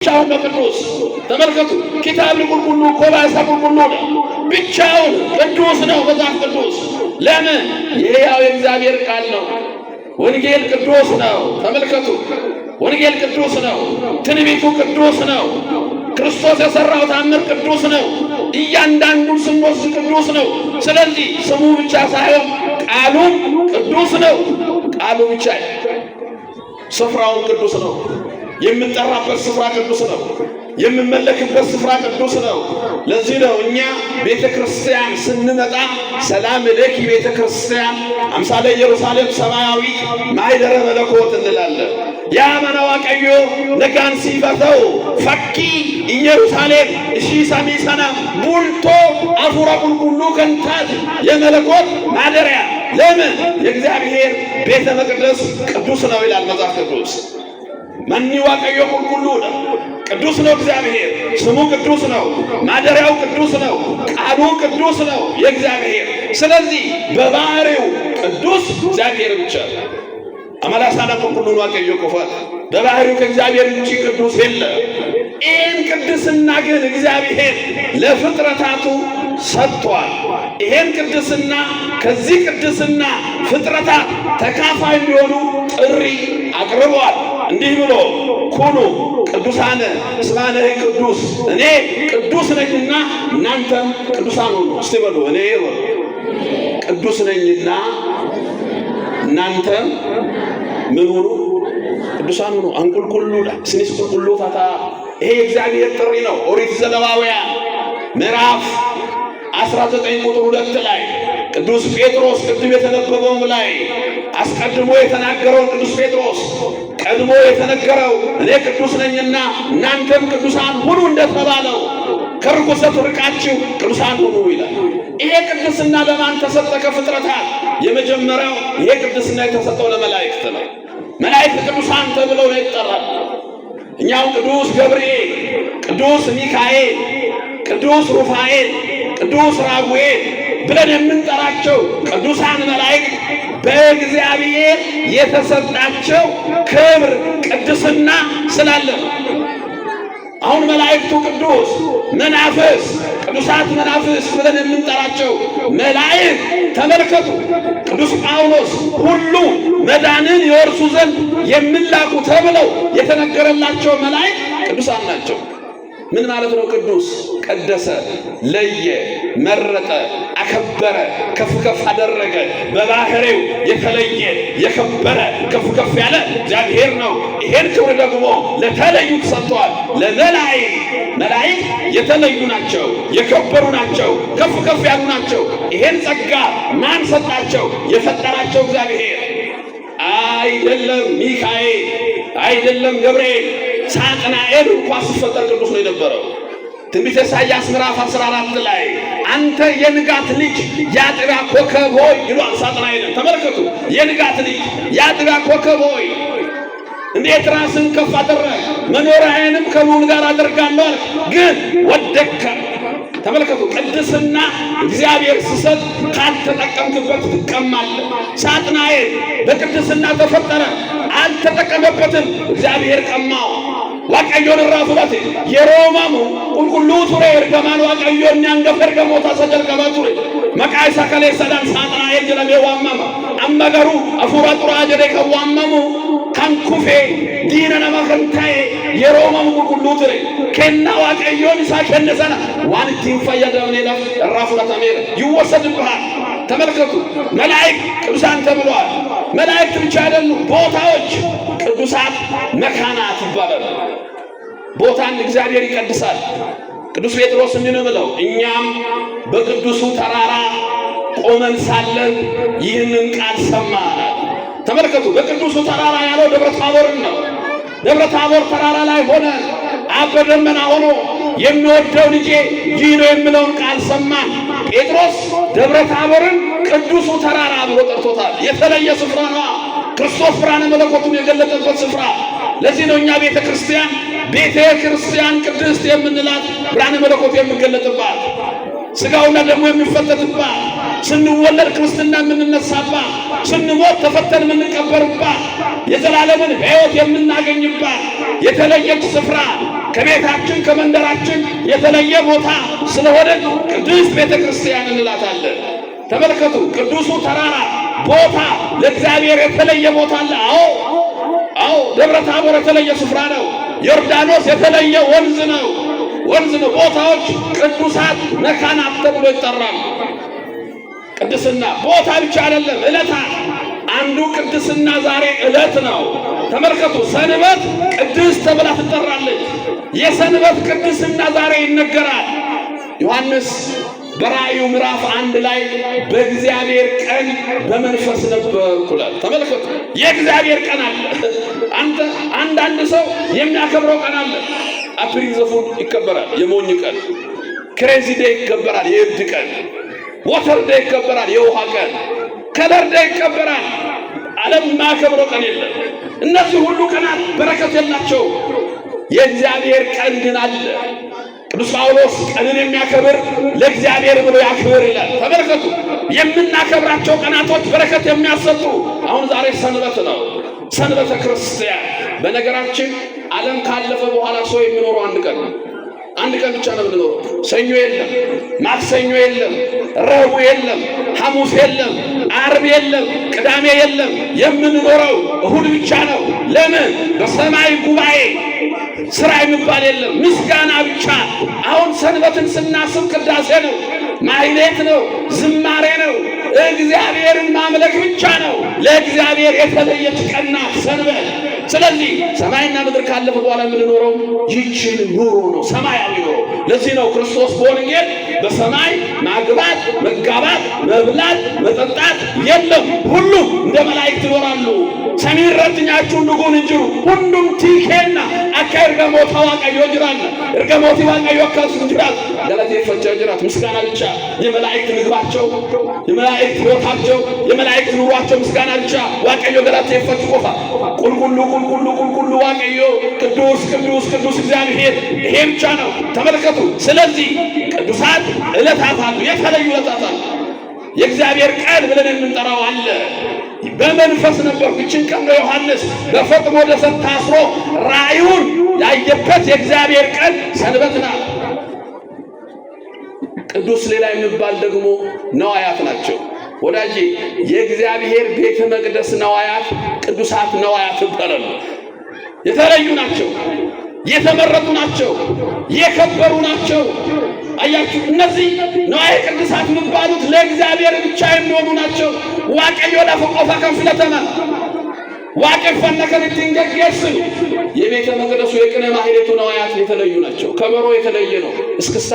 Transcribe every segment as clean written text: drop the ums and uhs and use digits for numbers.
ብቻውን ነው ቅዱስ። ተመልከቱ፣ ኪታብ ቁልቁሉ ኮባሳ ቁልቁሉ ብቻውን ቅዱስ ነው መጽሐፍ ቅዱስ። ለምን? የሕያው የእግዚአብሔር ቃል ነው። ወንጌል ቅዱስ ነው። ተመልከቱ፣ ወንጌል ቅዱስ ነው። ትንቢቱ ቅዱስ ነው። ክርስቶስ የሰራው ታምር ቅዱስ ነው። እያንዳንዱን ስንወስድ ቅዱስ ነው። ስለዚህ ስሙ ብቻ ሳይሆን ቃሉም ቅዱስ ነው። ቃሉ ብቻ ስፍራውን ቅዱስ ነው። የምንጠራበት ስፍራ ቅዱስ ነው። የምንመለክበት ስፍራ ቅዱስ ነው። ለዚህ ነው እኛ ቤተ ክርስቲያን ስንመጣ ሰላም ለኪ ቤተ ክርስቲያን አምሳለ ኢየሩሳሌም ሰማያዊ ማይደረ መለኮት እንላለን። ያ መናዋቀዮ ነጋን ሲፈተው ፈኪ ኢየሩሳሌም እሺ ሰሚሰና ቡልቶ አፉራ ቁልቁሉ ከንታት የመለኮት ማደሪያ። ለምን? የእግዚአብሔር ቤተ መቅደስ ቅዱስ ነው ይላል መጽሐፍ ቅዱስ። ማን ዋቀዮ ቁልቁሉ ቅዱስ ነው። እግዚአብሔር ስሙ ቅዱስ ነው። ማደሪያው ቅዱስ ነው። ቃሉ ቅዱስ ነው የእግዚአብሔር። ስለዚህ በባህሪው ቅዱስ እግዚአብሔር ብቻ ነው። አመላሳና ቁልቁሉ ዋቀዮ ቆፋት በባህሪው ከእግዚአብሔር እንጂ ቅዱስ የለም። ይህን ቅድስና ግን እግዚአብሔር ለፍጥረታቱ ሰጥቷል። ይሄን ቅድስና ከዚህ ቅድስና ፍጥረታት ተካፋይ እንዲሆኑ ጥሪ አቅርቧል። እንዲህ ብሎ ኩኑ ቅዱሳነ እስማነ ቅዱስ፣ እኔ ቅዱስ ነኝና እናንተም ቅዱሳን ሁኑ። እስቲ በሉ እኔ ቅዱስ ነኝና እናንተም ምን ሁኑ? ቅዱሳን ሁኑ። አንቁልቁሉ ስኒስ ቁልቁሉ ታታ ይሄ እግዚአብሔር ጥሪ ነው። ኦሪት ዘሌዋውያን ምዕራፍ 19 ቁጥር 2 ላይ ቅዱስ ጴጥሮስ ቅድም የተነበበው ላይ አስቀድሞ የተናገረው ቅዱስ ጴጥሮስ ቀድሞ የተነገረው እኔ ቅዱስ ነኝና እናንተም ቅዱሳን ሁኑ እንደተባለው ከርኩሰት ርቃችሁ ቅዱሳን ሁኑ ይላል። ይሄ ቅድስና ለማን ተሰጠ? ከፍጥረታት የመጀመሪያው ይሄ ቅድስና የተሰጠው ለመላእክት ነው። መላእክት ቅዱሳን ተብለው ነው ይጠራሉ። እኛው ቅዱስ ገብርኤል፣ ቅዱስ ሚካኤል፣ ቅዱስ ሩፋኤል፣ ቅዱስ ራጉኤል ብለን የምንጠራቸው ቅዱሳን መላእክት በእግዚአብሔር የተሰጣቸው ክብር ቅድስና ስላለ አሁን መላእክቱ ቅዱስ መናፍስ ቅዱሳት መናፍስ ብለን የምንጠራቸው መላእክት ተመልከቱ። ቅዱስ ጳውሎስ ሁሉ መዳንን ይወርሱ ዘንድ የሚላኩ ተብለው የተነገረላቸው መላእክት ቅዱሳን ናቸው። ምን ማለት ነው? ቅዱስ ቀደሰ፣ ለየ፣ መረጠ፣ አከበረ፣ ከፍ ከፍ አደረገ። በባህሪው የተለየ የከበረ ከፍ ከፍ ያለ እግዚአብሔር ነው። ይሄን ክብር ደግሞ ለተለዩት ሰጥቷል። ለመላእክት የተለዩ ናቸው፣ የከበሩ ናቸው፣ ከፍ ከፍ ያሉ ናቸው። ይሄን ጸጋ ማን ሰጣቸው? የፈጠራቸው እግዚአብሔር አይደለም። ሚካኤል አይደለም ገብርኤል። ሳጥናኤል እንኳን ሲፈጠር ቅዱስ ነው የነበረው። ትንቢተ ኢሳይያስ ምዕራፍ 14 ላይ አንተ የንጋት ልጅ የአጥቢያ ኮከብ ሆይ ይሏል ሳጥናኤል። ተመልከቱ፣ የንጋት ልጅ የአጥቢያ ኮከብ ሆይ እንዴት ራስን ከፍ አደረግ፣ መኖሪያዬንም ከልዑል ጋር አደርጋለሁ አልክ፣ ግን ወደቅከ። ተመልከቱ፣ ቅድስና እግዚአብሔር ሲሰጥ ካልተጠቀምክበት ትቀማለህ። ሳጥናኤል በቅድስና ተፈጠረ፣ አልተጠቀመበትም፣ እግዚአብሔር ቀማው። ዋቀዮን ራፉላት የሮማሙ ቁልቁሉ ቱሬ እርገማን ዋቀዮን ያንገፈር ገሞታ ሰጀል ቀባቱሬ መቃይ ሰከሌ ሰዳን ሳጥናኤል ጀለሜ ዋማማ አመገሩ አፉራ ጡራ ጀዴ ከዋማሙ ካንኩፌ ዲነ ነመከንታዬ የሮማሙ ቁልቁሉ ቱሬ ከና ዋቀዮን ኢሳ ከነሰና ዋን ቲንፈያደምኔ ለፍ ራፉላት አሜር ይወሰድብሃል። ተመልከቱ፣ መላእክት ቅዱሳን ተብለዋል። መላእክት ብቻ አይደሉም፣ ቦታዎች ቅዱሳት መካናት ይባላሉ። ቦታን እግዚአብሔር ይቀድሳል። ቅዱስ ጴጥሮስ እንዲህ ነው ብለው እኛም በቅዱሱ ተራራ ቆመን ሳለን ይህንን ቃል ሰማን። ተመልከቱ፣ በቅዱሱ ተራራ ያለው ደብረ ታቦርን ነው። ደብረ ታቦር ተራራ ላይ ሆነ አብ በደመና ሆኖ የሚወደው ልጄ ይህ ነው የሚለውን ቃል ሰማን። ጴጥሮስ ደብረ ታቦርን ቅዱሱ ተራራ ብሎ ጠርቶታል። የተለየ ስፍራ ነው። ክርስቶስ ብርሃነ መለኮቱን የገለጠበት ስፍራ። ለዚህ ነው እኛ ቤተ ክርስቲያን ቅድስት የምንላት ብርሃነ መለኮቱ የሚገለጥባት። ስጋውና ደሙ የሚፈተትባት፣ ስንወለድ ክርስትና የምንነሳባት፣ ስንሞት ተፈተን የምንቀበርባት፣ የዘላለምን ሕይወት የምናገኝባት የተለየች ስፍራ ከቤታችን ከመንደራችን የተለየ ቦታ ስለሆነ ቅድስት ቤተ ክርስቲያን እንላታለን። ተመልከቱ፣ ቅዱሱ ተራራ ቦታ ለእግዚአብሔር የተለየ ቦታ አለ። አዎ ደብረ ታቦር የተለየ ስፍራ ነው። ዮርዳኖስ የተለየ ወንዝ ነው። ቦታዎች ቅዱሳት መካናት ተብሎ ይጠራሉ። ቅድስና ቦታ ብቻ አይደለም፣ ዕለታት። አንዱ ቅድስና ዛሬ ዕለት ነው። ተመልከቱ፣ ሰንበት ቅድስት ተብላ ትጠራለች። የሰንበት ቅድስና ዛሬ ይነገራል። ዮሐንስ በራእዩ ምዕራፍ 1 ላይ በእግዚአብሔር ቀን በመንፈስ ነበርኩ ይላል። ተመልከቱ፣ የእግዚአብሔር ቀን አለ። አንዳንድ ሰው የሚያከብረው ቀን አለ። አፕሪል ዘፉን ይከበራል፣ የሞኝ ቀን። ክሬዚ ዴይ ይከበራል፣ የእብድ ቀን። ወተር ዴይ ይከበራል፣ የውሃ ቀን። ከለር ዴይ ይከበራል። ዓለም የማያከብረው ቀን የለም። እነዚህ ሁሉ ቀናት በረከት የላቸው። የእግዚአብሔር ቀን ግን አለ። ቅዱስ ጳውሎስ ቀንን የሚያከብር ለእግዚአብሔር ብሎ ያክብር ይላል። ተመልከቱ፣ የምናከብራቸው ቀናቶች በረከት የሚያሰጡ። አሁን ዛሬ ሰንበት ነው፣ ሰንበተ ክርስቲያን። በነገራችን ዓለም ካለፈ በኋላ ሰው የሚኖረው አንድ ቀን ብቻ ነው የምንኖረው። ሰኞ የለም፣ ማክሰኞ የለም፣ ረቡዕ የለም፣ ሐሙስ የለም፣ ዓርብ የለም፣ ቅዳሜ የለም። የምንኖረው እሁድ ብቻ ነው። ለምን? በሰማይ ጉባኤ ስራ የሚባል የለም፣ ምስጋና ብቻ። አሁን ሰንበትን ስናስብ ቅዳሴ ነው፣ ማህሌት ነው፣ ዝማሬ ነው፣ እግዚአብሔርን ማምለክ ብቻ ነው። ለእግዚአብሔር የተለየች ቀን ናት ሰንበት። ስለዚህ ሰማይና ምድር ካለፈ በኋላ የምንኖረው ይህችን ኑሮ ነው፣ ሰማያዊ ኑሮ። ለዚህ ነው ክርስቶስ በወንጌል በሰማይ ማግባት፣ መጋባት፣ መብላት፣ መጠጣት የለም፣ ሁሉም እንደ መላእክት ይኖራሉ። ሰሚን ረትኛችሁ ንጉን እንጅሩ ሁንዱም ቲኬና አካ እርገሞታ ዋቀዮ ጅራና እርገሞቲ ዋቀዮ ከሱ ጅራት ገለቴ ፈቻ ጅራት ምስጋና ብቻ። የመላእክት ምግባቸው፣ የመላእክት ሕይወታቸው፣ የመላእክት ኑሯቸው ምስጋና ብቻ። ዋቀዮ ገለቴ ፈች ቆፋ ቁልቁሉ ዋቀዮ ቅዱስ ቅዱስ ቅዱስ እግዚአብሔር። ይሄ ብቻ ነው። ተመልከቱ። ስለዚህ ቅዱሳት ዕለታት አሉ፣ የተለዩ ዕለታት አሉ። የእግዚአብሔር ቀን ብለን የምንጠራው አለ። በመንፈስ ነበርኩ። ይህችን ቀን ነው ዮሐንስ በፈጥሞ ደሰት ታስሮ ራእዩን ያየበት የእግዚአብሔር ቀን ሰንበት ናት። ቅዱስ ሌላ የሚባል ደግሞ ነዋያት ናቸው። ወዳጄ የእግዚአብሔር ቤተ መቅደስ ነዋያት ቅዱሳት ነዋያት ይባላሉ። የተለዩ ናቸው፣ የተመረጡ ናቸው፣ የከበሩ ናቸው። አያችሁ፣ እነዚህ ነዋየ ቅዱሳት የሚባሉት ለእግዚአብሔር ብቻ የሚሆኑ ናቸው። ዋቀዮ ለፈቆፋ ከንፍለተማ ዋቀ ፈነከን ትንገገስ የቤተ መቅደሱ የቅኔ ማህሌቱ ነዋያት የተለዩ ናቸው። ከበሮ የተለየ ነው። እስክስታ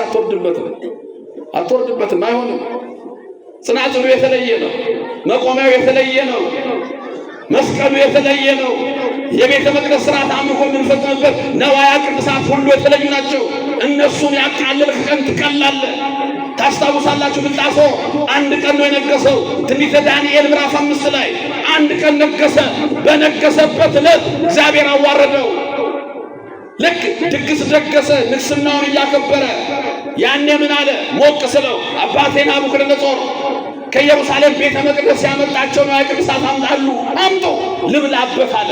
አትወርድበትም፣ አይሆንም። ጽናጽሉ የተለየ ነው። መቆሚያው የተለየ ነው። መስቀሉ የተለየ ነው። የቤተ መቅደስ ሥርዓት አምልኮ የምንፈጽምበት ነዋያ ቅዱሳት ሁሉ የተለዩ ናቸው። እነሱን ያቃለልክ ቀን ትቀላለህ። ታስታውሳላችሁ፣ ብልጣሶር አንድ ቀን ነው የነገሰው። ትንቢተ ዳንኤል ምዕራፍ 5 ላይ አንድ ቀን ነገሰ። በነገሰበት ዕለት እግዚአብሔር አዋረደው። ልክ ድግስ ደገሰ፣ ንግስናውን እያከበረ ያኔ ምን አለ? ሞቅ ስለው አባቴ ናቡከደነፆር ከኢየሩሳሌም ቤተ መቅደስ ያመጣቸው ነዋየ ቅዱሳት አምጡ ልብላበት አለ።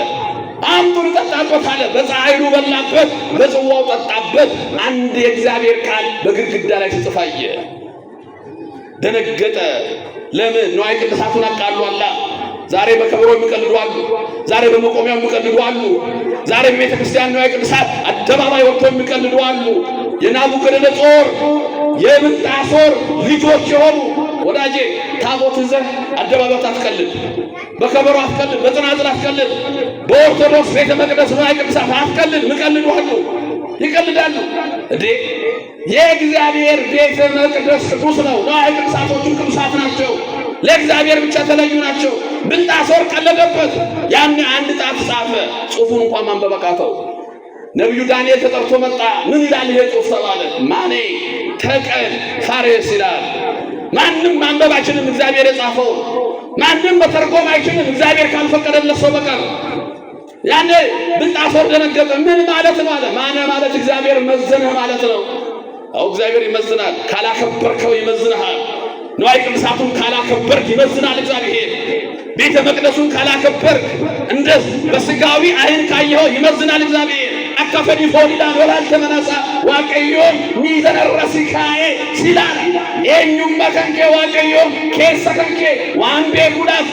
አምጡ ልጠጣበት አለ። በፀሐይሉ በላበት፣ በጽዋው ጠጣበት። አንድ የእግዚአብሔር ቃል በግድግዳ ላይ ተጽፋየ። ደነገጠ። ለምን? ነዋየ ቅዱሳቱን አቃሏላ። ዛሬ በከበሮ የሚቀልዱ አሉ። ዛሬ በመቆሚያው የሚቀልዱ አሉ። ዛሬ በቤተ ክርስቲያን ነዋየ ቅዱሳት አደባባይ ወጥተው የሚቀልዱ አሉ። የናቡከደነፆር የብልጣሶር ልጆች የሆኑ ወዳጄ፣ ታቦት ይዘህ አደባባይ አትቀልድ፣ በከበሮ አትቀልድ፣ በጽናጽል አትቀልድ፣ በኦርቶዶክስ ቤተ መቅደስ ነዋየ ቅዱሳት አትቀልድ። ምቀልዱ አሉ፣ ይቀልዳሉ። እንዴ የእግዚአብሔር ቤተ መቅደስ ቅዱስ ነው። ነዋየ ቅዱሳቶቹም ቅዱሳት ናቸው፣ ለእግዚአብሔር ብቻ ተለዩ ናቸው። ብልጣሶር ቀለደበት። ያን አንድ ጣት ጻፈ። ጽሑፉን እንኳን ማንበብ አቃተው። ነቢዩ ዳንኤል ተጠርቶ መጣ። ምን ይላል ይሄ ጽሑፍ ተባለ። ማኔ ተቀን ፋሬስ ይላል። ማንም ማንበብ አይችልም እግዚአብሔር የጻፈው። ማንም መተርጎም አይችልም እግዚአብሔር ካልፈቀደለት ሰው በቀር። ያኔ ብልጣሶር ደነገጠ። ምን ማለት ነው አለ። ማነ ማለት እግዚአብሔር መዘነህ ማለት ነው። አው እግዚአብሔር ይመዝናል። ካላከበርከው ይመዝናል። ንዋየ ቅድሳቱን ካላከበርክ ይመዝናል እግዚአብሔር። ቤተ መቅደሱን ካላከበርክ እንደ በስጋዊ አይን ካየኸው ይመዝናል እግዚአብሔር። አካፈዲ ፎሊላ ወላል ተመናሳ ዋቀዮም ሚዘነረሲካዬ ሲላል የኙም መከንኬ ዋቀዮም ከሰከንኬ ዋንቤ ጉዳፍ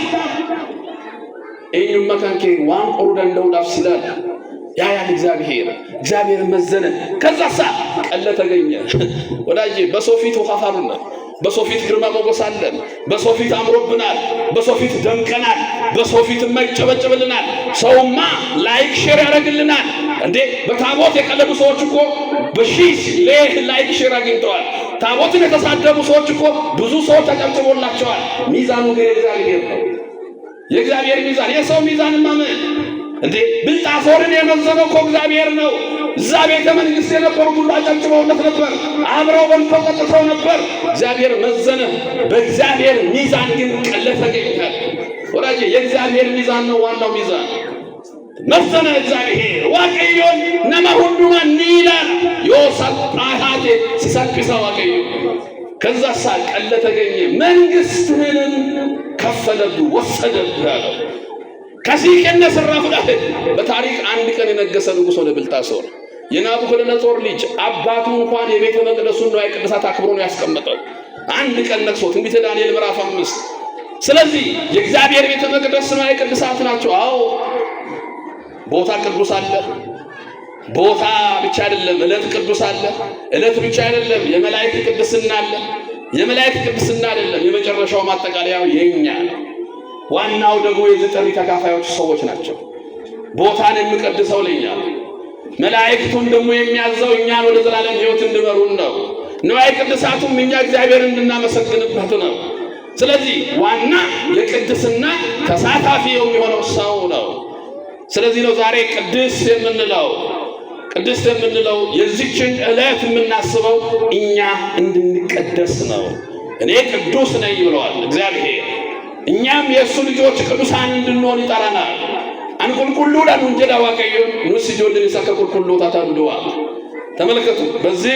የኙም መከንኬ ዋን ቆሩ ደንደውዳፍ ሲላል ያያን እግዚአብሔር መዘነ። ከዛሳ ቀለ ተገኘ። ወዳጄ በሰው ፊት ወፋፋሩና በሰው ፊት ግርማ ሞገስ አለን። በሰው ፊት አምሮብናል። በሰው ፊት ደምቀናል። በሰው ፊት የማይጨበጨብልናል። ሰውማ ላይክ ሼር ያደርግልናል። እንዴ በታቦት የቀለዱ ሰዎች እኮ በሺህ ላይክ ሼር አግኝተዋል። ታቦትን የተሳደቡ ሰዎች እኮ ብዙ ሰዎች ተጨብጭቦላቸዋል። ሚዛኑ ግን የእግዚአብሔር ነው። የእግዚአብሔር ሚዛን የሰው ሚዛን ማመን እንዴ ብልጣሶርን የመዘነው እኮ እግዚአብሔር ነው። እዛ ቤተ መንግሥት የነበሩት ሁሉ አጨብጭበውለት ነበር። አብረው በልተው ጠጥተው ነበር። እግዚአብሔር መዘነ። በእግዚአብሔር ሚዛን ግን ቀለህ ተገኝቷል። ወዳጄ የእግዚአብሔር ሚዛን ነው ዋናው ሚዛን። መዘነ እግዚአብሔር ዋቀዮን ነመሁንዱማ ኒላል ዮሳጣሃቴ ሲሳክሳ ዋቀዮ ከዛሳ ቀለህ ተገኘ። መንግሥትህንም ከፈለብህ ወሰደብህ አለው። ከዚህ ከነስ ራፍዳህ በታሪክ አንድ ቀን የነገሰ ንጉሥ ሆነ ብልጣሶር። የናቡከደነጾር ልጅ አባቱ እንኳን የቤተ መቅደሱን ንዋየ ቅድሳት አክብሮ ነው ያስቀመጠው። አንድ ቀን ነግሶ ትንቢተ ዳንኤል ምዕራፍ 5። ስለዚህ የእግዚአብሔር ቤተ መቅደስ ንዋየ ቅድሳት ናቸው። አዎ ቦታ ቅዱስ አለ። ቦታ ብቻ አይደለም፣ ዕለት ቅዱስ አለ። ዕለት ብቻ አይደለም፣ የመላእክት ቅድስና አለ። የመላእክት ቅድስና አይደለም፣ የመጨረሻው ማጠቃለያው የኛ ነው። ዋናው ደግሞ የዚህ ጥሪ ተካፋዮች ሰዎች ናቸው። ቦታን የሚቀድሰው ለኛ ነው። መላእክቱን ደግሞ የሚያዘው እኛን ወደ ዘላለም ሕይወት እንድመሩን ነው። ንዋየ ቅድሳቱም እኛ እግዚአብሔርን እንድናመሰግንበት ነው። ስለዚህ ዋና የቅድስና ተሳታፊ የሚሆነው ሰው ነው። ስለዚህ ነው ዛሬ ቅድስት የምንለው የዚችን ዕለት የምናስበው እኛ እንድንቀደስ ነው። እኔ ቅዱስ ነኝ ብለዋል እግዚአብሔር። እኛም የእሱ ልጆች ቅዱሳን እንድንሆን ይጠራናል። አንቁልቁሉ ዳንጀዳ ዋቀዮ ንስ ጆልን ይሳከቁልቁሉ ታታዱዋ። ተመልከቱ። በዚህ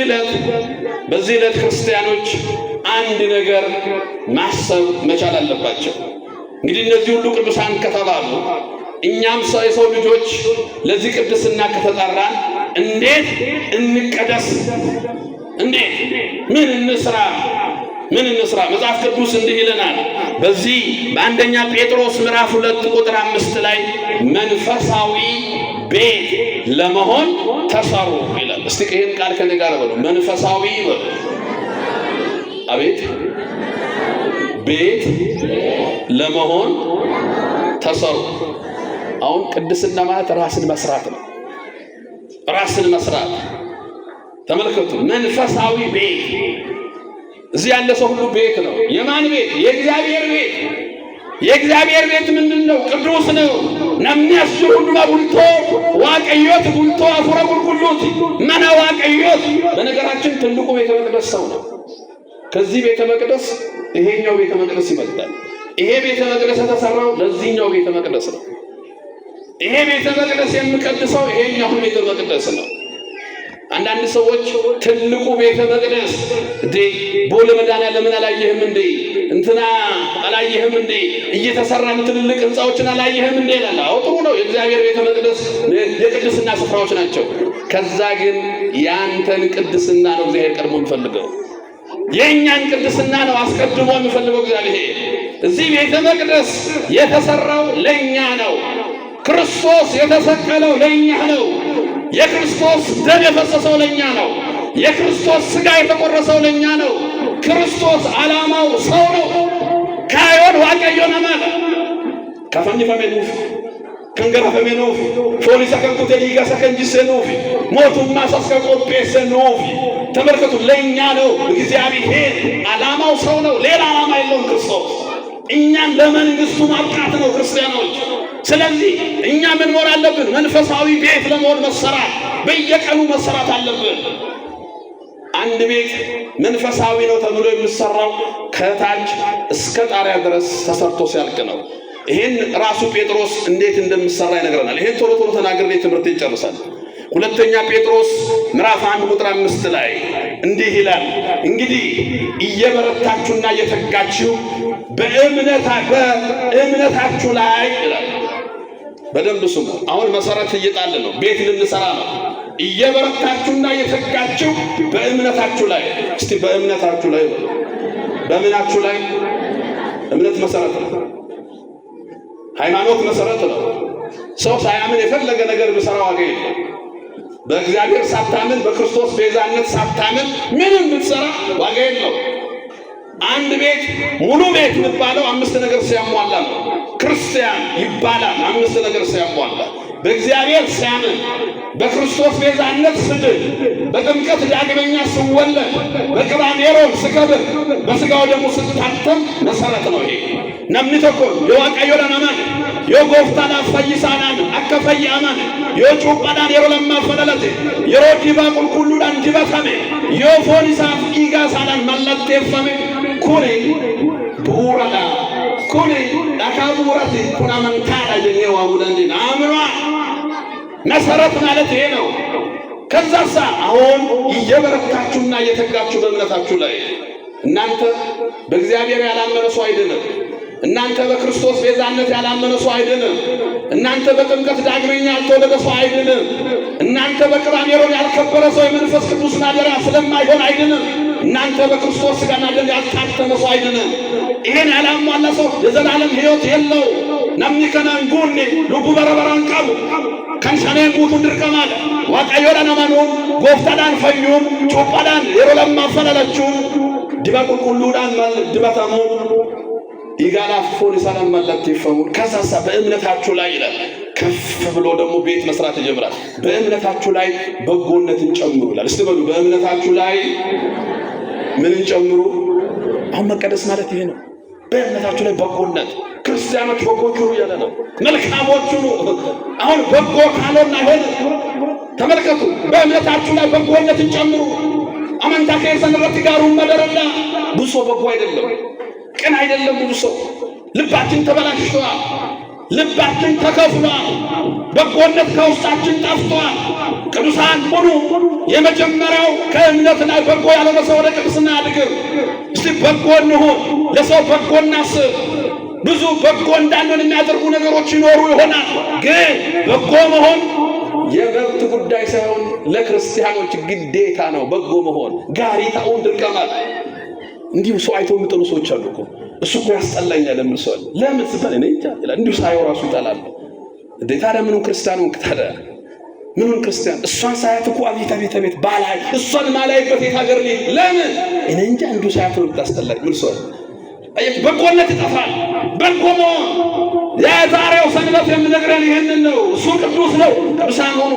ዕለት ክርስቲያኖች አንድ ነገር ማሰብ መቻል አለባቸው። እንግዲህ እነዚህ ሁሉ ቅዱሳን ከተባሉ እኛም የሰው ልጆች ለዚህ ቅድስና ከተጠራን እንዴት እንቀደስ? እንዴት ምን እንስራ? መጽሐፍ ቅዱስ እንዲህ ይለናል። በዚህ በአንደኛ ጴጥሮስ ምዕራፍ 2 ቁጥር 5 ላይ መንፈሳዊ ቤት ለመሆን ተሰሩ ይላል። እስቲ ይሄን ቃል ከኔ ጋር በሉ። መንፈሳዊ በሉ። አቤት ቤት ለመሆን ተሰሩ። አሁን ቅድስና ማለት ራስን መስራት ነው። ራስን መስራት ተመልከቱ። መንፈሳዊ ቤት እዚህ ያለ ሰው ሁሉ ቤት ነው። የማን ቤት? የእግዚአብሔር ቤት። የእግዚአብሔር ቤት ምንድነው? ቅዱስ ነው። ነምያሱ ሁሉ ማቡልቶ ዋቀዮት ቡልቶ አፉረ ቁልቁሉት ማና ዋቀዮት። በነገራችን ትልቁ ቤተ መቅደስ ሰው ነው። ከዚህ ቤተ መቅደስ ይሄኛው ቤተ መቅደስ ይበልጣል። ይሄ ቤተ መቅደስ የተሰራው ለዚህኛው ቤተ መቅደስ ነው። ይሄ ቤተ መቅደስ የሚቀድሰው ይሄኛው ቤተ መቅደስ ነው። አንዳንድ ሰዎች ትልቁ ቤተ መቅደስ እንዴ ቦሌ መድኃኔዓለምን አላየህም እንዴ? እንትና አላየህም እንዴ? እየተሰራን ትልልቅ ህንጻዎችን አላየህም እንዴ? ይላል። አዎ ጥሩ ነው። የእግዚአብሔር ቤተ መቅደስ የቅድስና ስፍራዎች ናቸው። ከዛ ግን ያንተን ቅድስና ነው እግዚአብሔር ቀድሞ የሚፈልገው። የእኛን ቅድስና ነው አስቀድሞ የሚፈልገው እግዚአብሔር። እዚህ ቤተ መቅደስ የተሰራው ለእኛ ነው። ክርስቶስ የተሰቀለው ለእኛ ነው። የክርስቶስ ደም የፈሰሰው ለኛ ነው። የክርስቶስ ሥጋ የተቆረሰው ለኛ ነው። ክርስቶስ ዓላማው ሰው ነው። ካዮን ዋቀዮን ማለት ከፈኝ ፈሜኑፍ ከንገራ ፈሜኑፍ ፎሊሳ ከንኩቴ ሊጋሳ ከንጂሴኑፍ ሞቱማ ሳስከቆጴሴኑፍ። ተመልከቱ፣ ለኛ ነው። እግዚአብሔር ዓላማው ሰው ነው። ሌላ ዓላማ የለውም ክርስቶስ። እኛን ለመንግስቱ ማብቃት ነው ክርስቲያኖች። ስለዚህ እኛ ምን መሆን አለብን? መንፈሳዊ ቤት ለመሆን መሰራት፣ በየቀኑ መሰራት አለብን። አንድ ቤት መንፈሳዊ ነው ተብሎ የሚሰራው ከታች እስከ ጣሪያ ድረስ ተሰርቶ ሲያልቅ ነው። ይሄን ራሱ ጴጥሮስ እንዴት እንደሚሰራ ይነግረናል። ይሄን ቶሎ ቶሎ ተናግሬ ትምህርት ይጨርሳል። ሁለተኛ ጴጥሮስ ምዕራፍ 1 ቁጥር 5 ላይ እንዲህ ይላል እንግዲህ እየበረታችሁና እየተጋችሁ በእምነታችሁ ላይ ይላል። በደንብ ስሙ። አሁን መሰረት እየጣልን ነው፣ ቤት ልንሰራ ነው። እየበረታችሁና እየተጋችሁ በእምነታችሁ ላይ። እስቲ በእምነታችሁ ላይ በሉ። በእምናችሁ ላይ እምነት መሰረት ነው። ሃይማኖት መሰረት ነው። ሰው ሳያምን የፈለገ ነገር ቢሰራ ዋጋ የለም። በእግዚአብሔር ሳታምን፣ በክርስቶስ ቤዛነት ሳታምን ምንም ብትሰራ ዋጋ የለው። አንድ ቤት ሙሉ ቤት የሚባለው 5 ነገር ሲያሟላ ነው። ክርስቲያን ይባላል 5 ነገር ሲያሟላ። በእግዚአብሔር ሲያምን፣ በክርስቶስ ቤዛነት ስድል፣ በጥምቀት ዳግመኛ ስወለድ፣ በቅራኔሮን ስከብር፣ በሥጋው ደግሞ ስታተም መሰረት ነው ይሄ። namni tokko yoo waaqayyoodhaan amane, yoo gooftaadhaaf fayyisaadhaan akka fayyi amane, yoo cuuphaadhaan yeroo lammaffaa dhalate, yeroo dibaa qulqulluudhaan dibatame, yoo foon isaaf dhiigaa isaadhaan mallatteeffame, kuni bu'uuradha. Kuni dhakaa bu'uurati, kun amantaadha jennee waamuu dandeenya. Aaminaa መሰረት ማለት ይሄ ነው። ከዛሳ አሁን እየበረታችሁና እየተጋችሁ በእምነታችሁ ላይ እናንተ በእግዚአብሔር ያላመነ ሰው አይደለም። እናንተ በክርስቶስ ቤዛነት ያላመነ ሰው አይደለም። እናንተ በጥምቀት ዳግመኛ ያልተወለደ ሰው አይደለም። እናንተ በቅራኔሮን ያልከበረ ሰው የመንፈስ ቅዱስ ማደሪያ ስለማይሆን አይደለም። እናንተ በክርስቶስ ሥጋና ደም ያልታተመ ሰው አይደለም። ይሄን ያላሟላ ሰው የዘላለም ሕይወት የለው። namni kanaan guunne lubbuu barabaraan qabu kan shaneen guutuun dirqamaadha. Waaqayyoodhaan amanuun, gooftaadhaan fayyuun, cuuphaadhaan yeroo lammaffaa dhalachuun, diba qulqulluudhaan dibatamuun, dhiigaadhaaf foon isaadhaan mallatteeffamuun ከዛሳ በእምነታችሁ ላይ ይላል። ከፍ ብሎ ደግሞ ቤት መስራት ይጀምራል። በእምነታችሁ ላይ በጎነትን ጨምሩ ይላል። እስቲ በሉ በእምነታችሁ ላይ ምንን ጨምሩ? አሁን መቀደስ ማለት ይሄ ነው። በእምነታችሁ ላይ በጎነት ክርስቲያኖች በጎቹ ነው ያለ ነው። መልካሞቹ ነው። አሁን በጎ ካልሆነ አይሆንም። ተመልከቱ። በእምነታችሁ ላይ በጎነትን ጨምሩ። አመንታ ከሰንረት ጋሩ መደረላ ብዙ ሰው በጎ አይደለም፣ ቅን አይደለም። ብዙ ሰው ልባችን ተበላሽቷል። ልባችን ተከፍሏል። በጎነት ከውስጣችን ጠፍቷል። ቅዱሳን ሁሉ የመጀመሪያው ከእምነት ላይ በጎ ያልሆነ ሰው ወደ ቅድስና ያድግም። እስቲ በጎ እንሁን፣ ለሰው በጎ እናስብ። ብዙ በጎ እንዳንሆን የሚያደርጉ ነገሮች ይኖሩ ይሆናል። ግን በጎ መሆን የመብት ጉዳይ ሳይሆን ለክርስቲያኖች ግዴታ ነው። በጎ መሆን ጋሪታውን ድርቀማል። እንዲሁ ሰው አይቶ የሚጠሉ ሰዎች አሉ እኮ። እሱ እኮ ያስጠላኛል ለምን ሰው ለምን ሲባል እኔ እንጃ ይላል። እንዲሁ ሳይው ራሱ ይጠላል። ታዲያ ምኑን ክርስቲያን ሆንክ? ታዲያ ምኑን ክርስቲያን? እሷን ሳያት እኮ አቤት ባላይ እሷን ማላይበት የሀገር ልጅ ለምን እኔ እንጃ እንዲሁ ሳያት ነው ታስጠላኝ ምን ሰው አየት። በጎነት ይጠፋል። በጎ መሆን የዛሬው ሰንበት የምነግረን ይሄንን ነው። እሱ ቅዱስ ነው። ቅዱሳን ሆኑ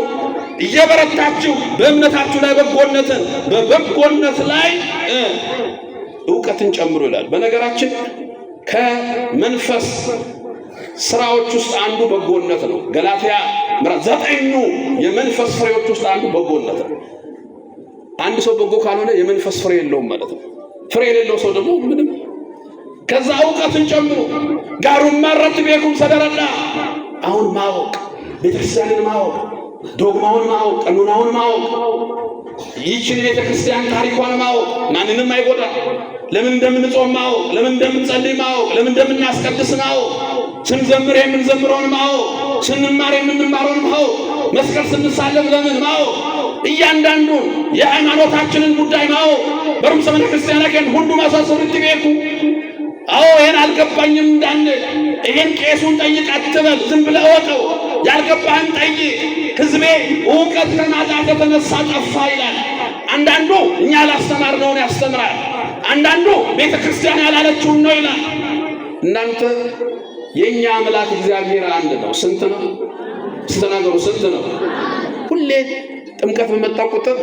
እየበረታችሁ በእምነታችሁ ላይ በጎነትን በበጎነት ላይ ዕውቀትን ጨምሩ ይላል። በነገራችን ከመንፈስ ስራዎች ውስጥ አንዱ በጎነት ነው። ገላትያ ምዕራፍ 9 የመንፈስ ፍሬዎች ውስጥ አንዱ በጎነት ነው። አንድ ሰው በጎ ካልሆነ የመንፈስ ፍሬ የለውም ማለት ነው። ፍሬ የሌለው ሰው ደግሞ ምንም። ከዛ ዕውቀትን ጨምሩ። ጋሩን ማረት ቤኩም ሰደረና አሁን ማወቅ፣ ቤተክርስቲያንን ማወቅ፣ ዶግማውን ማወቅ፣ ቀኖናውን ማወቅ፣ ይህችን ቤተክርስቲያን ታሪኳን ማወቅ ማንንም አይጎዳ። ለምን እንደምንጾም ማወቅ፣ ለምን እንደምንጸልይ ማወቅ፣ ለምን እንደምናስቀድስ ማወቅ፣ ስንዘምር የምንዘምረውን ማወቅ፣ ስንማር የምንማረውን ማወቅ፣ መስቀል ስንሳለም ለምን ማወቅ፣ እያንዳንዱን የሃይማኖታችንን ጉዳይ ማወቅ። በሩም ሰመነ ክርስቲያና ከን ሁሉ ማሳሰብ ትቤኩ አዎ ይሄን አልገባኝም እንዳንል፣ ይሄን ቄሱን ጠይቅ አትበል፣ ዝም ብለህ እወቀው። ያልገባህን ጠይቅ። ሕዝቤ ዕውቀት ከማጣት የተነሳ ጠፋ ይላል። አንዳንዱ እኛ ያላስተማርነውን ያስተምራል። አንዳንዱ ቤተ ክርስቲያን ያላለችውን ነው ይላል። እናንተ የእኛ አምላክ እግዚአብሔር አንድ ነው። ስንት ነው? ስትናገሩ ስንት ነው? ሁሌ ጥምቀት በመጣ ቁጥር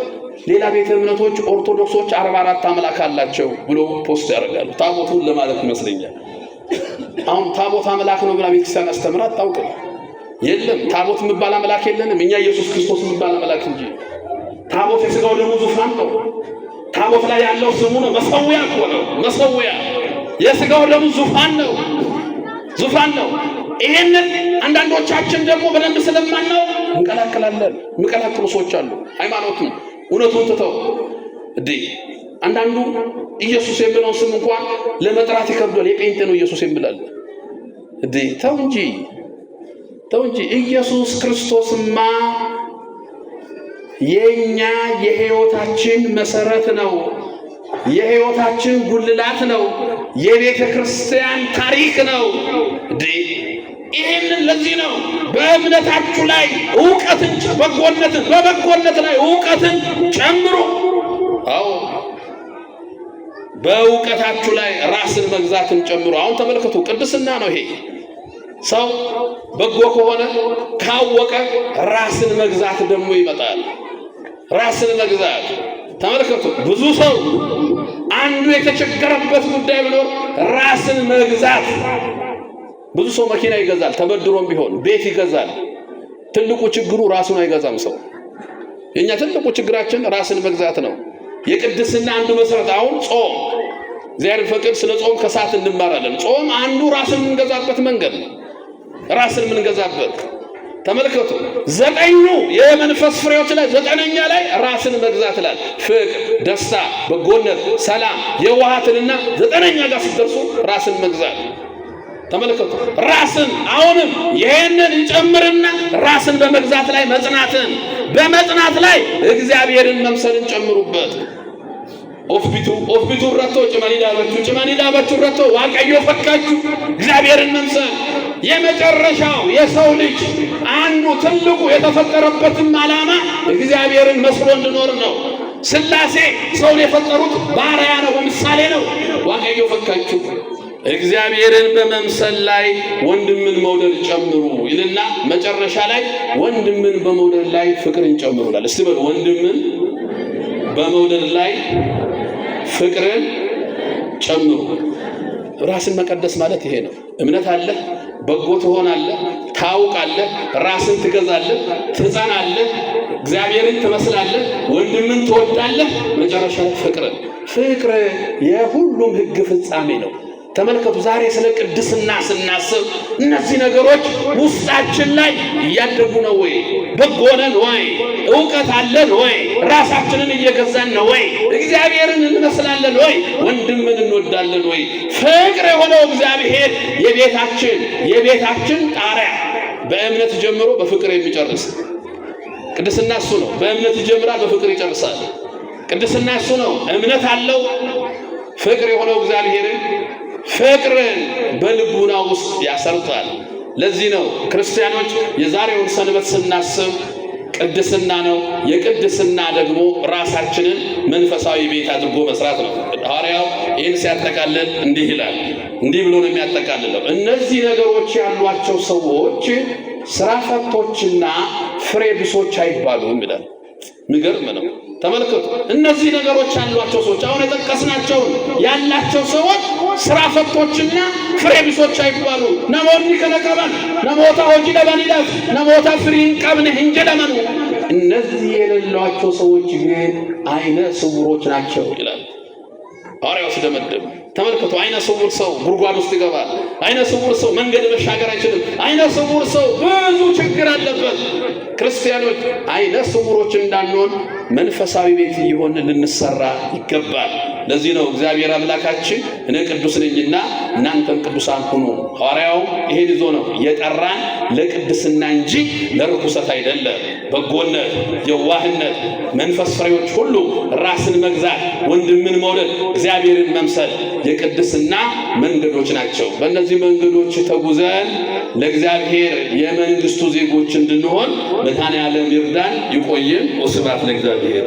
ሌላ ቤተ እምነቶች ኦርቶዶክሶች 44 አምላክ አላቸው ብሎ ፖስት ያደርጋሉ። ታቦቱን ለማለት ይመስለኛል። አሁን ታቦት አምላክ ነው ብላ ቤተክርስቲያን አስተምራ አታውቅም። የለም ታቦት የሚባል አምላክ የለንም። እኛ ኢየሱስ ክርስቶስ የሚባል አምላክ እንጂ። ታቦት የሥጋው ደሙ ዙፋን ነው። ታቦት ላይ ያለው ስሙ ነው። መሰዊያ እኮ ነው። መሰዊያ የሥጋው ደሙ ዙፋን ነው። ዙፋን ነው። ይሄንን አንዳንዶቻችን ደግሞ በደንብ ስለማናው እንቀላቅላለን። የሚቀላቅሉ ሰዎች አሉ። ሃይማኖቱን እውነቱን ትተው አንዳንዱ ኢየሱስ የሚለውን ስም እንኳን ለመጥራት ይከብዳል። የጴንጤ ነው ኢየሱስ የሚላል። ተው እንጂ ኢየሱስ ክርስቶስማ የኛ የሕይወታችን መሰረት ነው። የሕይወታችን ጉልላት ነው። የቤተ ክርስቲያን ታሪክ ነው። ይህንን ለዚህ ነው በእምነታችሁ ላይ ዕውቀትን በበጎነት ላይ ዕውቀትን ጨምሩ። አዎ በዕውቀታችሁ ላይ ራስን መግዛትን ጨምሩ። አሁን ተመልከቱ፣ ቅድስና ነው ይሄ። ሰው በጎ ከሆነ ካወቀ ራስን መግዛት ደግሞ ይመጣል። ራስን መግዛት ተመልከቱ። ብዙ ሰው አንዱ የተቸገረበት ጉዳይ ቢኖር ራስን መግዛት። ብዙ ሰው መኪና ይገዛል፣ ተበድሮም ቢሆን ቤት ይገዛል። ትልቁ ችግሩ ራሱን አይገዛም ሰው። የኛ ትልቁ ችግራችን ራስን መግዛት ነው። የቅድስና አንዱ መሰረት አሁን ጾም፣ እግዚአብሔር ፈቅድ ስለ ጾም ከሰዓት እንማራለን። ጾም አንዱ ራስን የምንገዛበት መንገድ ነው። ራስን የምንገዛበት ተመልከቱ። 9ኙ የመንፈስ ፍሬዎች ላይ 9ኛ ላይ ራስን መግዛት ይላል። ፍቅር፣ ደስታ፣ በጎነት፣ ሰላም፣ የዋሃትንና 9ኛ ጋር ሲደርሱ ራስን መግዛት ተመልከቱ። ራስን አሁንም ይሄንን ይጨምርና ራስን በመግዛት ላይ መጽናትን፣ በመጽናት ላይ እግዚአብሔርን መምሰልን ጨምሩበት። ኦፍቢቱ ረቶ ጭመኒ ዳበቹ ረቶ ዋቀዮ ፈካችሁ እግዚአብሔርን መምሰል የመጨረሻው የሰው ልጅ አንዱ ትልቁ የተፈጠረበትም ዓላማ እግዚአብሔርን መስሎ እንድኖር ነው። ሥላሴ ሰውን የፈጠሩት ባሪያ ነው፣ በምሳሌ ነው። ዋቀዮ ፈካችሁ እግዚአብሔርን በመምሰል ላይ ወንድምን መውደድ ጨምሩ ይልና መጨረሻ ላይ ወንድምን በመውደድ ላይ ፍቅርን ጨምሩ ይላል። እስቲ በሉ ወንድምን በመውደድ ላይ ፍቅርን ጨምሩ። ራስን መቀደስ ማለት ይሄ ነው። እምነት አለህ፣ በጎ ትሆናለህ፣ ታውቃለህ፣ ራስን ትገዛለህ፣ ትጸናለህ፣ እግዚአብሔርን ትመስላለህ፣ ወንድምን ትወዳለህ። መጨረሻ ፍቅር የሁሉም ሕግ ፍጻሜ ነው። ተመልከቱ። ዛሬ ስለ ቅድስና ስናስብ እነዚህ ነገሮች ውስጣችን ላይ እያደጉ ነው ወይ? በጎ ነን ወይ? ዕውቀት አለን ወይ? ራሳችንን እየገዛን ነው ወይ? እግዚአብሔርን እንመስላለን ወይ? ወንድምን እንወዳለን ወይ? ፍቅር የሆነው እግዚአብሔር የቤታችን ጣሪያ በእምነት ጀምሮ በፍቅር የሚጨርስ ቅድስና እሱ ነው። በእምነት ይጀምራል፣ በፍቅር ይጨርሳል። ቅድስና እሱ ነው። እምነት አለው። ፍቅር የሆነው እግዚአብሔርን ፍቅርን በልቡና ውስጥ ያሰርታል። ለዚህ ነው ክርስቲያኖች የዛሬውን ሰንበት ስናስብ ቅድስና ነው። የቅድስና ደግሞ ራሳችንን መንፈሳዊ ቤት አድርጎ መስራት ነው። ሐዋርያው ይህን ሲያጠቃልል እንዲህ ይላል። እንዲህ ብሎ ነው የሚያጠቃልለው። እነዚህ ነገሮች ያሏቸው ሰዎች ስራ ፈቶችና ፍሬ ቢሶች አይባሉም ይላል። የሚገርም ነው። ተመልከቱ። እነዚህ ነገሮች ያሏቸው ሰዎች አሁን የጠቀስናቸውን ያላቸው ሰዎች ስራ ፈቶችና ፍሬ ቢሶች አይባሉ። ነሞኒ ከነቀበል ነሞታ ሆጂ ለበኒዳት ነሞታ ፍሪን ቀብነ እንጀ ለመኑ። እነዚህ የሌሏቸው ሰዎች ግን አይነ ስውሮች ናቸው ይላል ሐዋርያው ሲደመድም። ተመልከቱ። አይነ ስውር ሰው ጉድጓድ ውስጥ ይገባል። አይነ ስውር ሰው መንገድ መሻገር አይችልም። አይነ ስውር ሰው ብዙ ችግር አለበት። ክርስቲያኖች አይነ ስውሮች እንዳንሆን መንፈሳዊ ቤት እየሆን ልንሰራ ይገባል። ለዚህ ነው እግዚአብሔር አምላካችን እኔ ቅዱስ ነኝና እናንተም ቅዱሳን ሁኑ። ሐዋርያው ይሄን ይዞ ነው የጠራን ለቅድስና እንጂ ለርኩሰት አይደለም። በጎነት፣ የዋህነት፣ መንፈስ ፍሬዎች ሁሉ፣ ራስን መግዛት፣ ወንድምን መውደድ፣ እግዚአብሔርን መምሰል የቅድስና መንገዶች ናቸው። በእነዚህ መንገዶች ተጉዘን ለእግዚአብሔር የመንግስቱ ዜጎች እንድንሆን መድኃኔዓለም ይርዳን። ይቆየን። ወስብሐት ለእግዚአብሔር።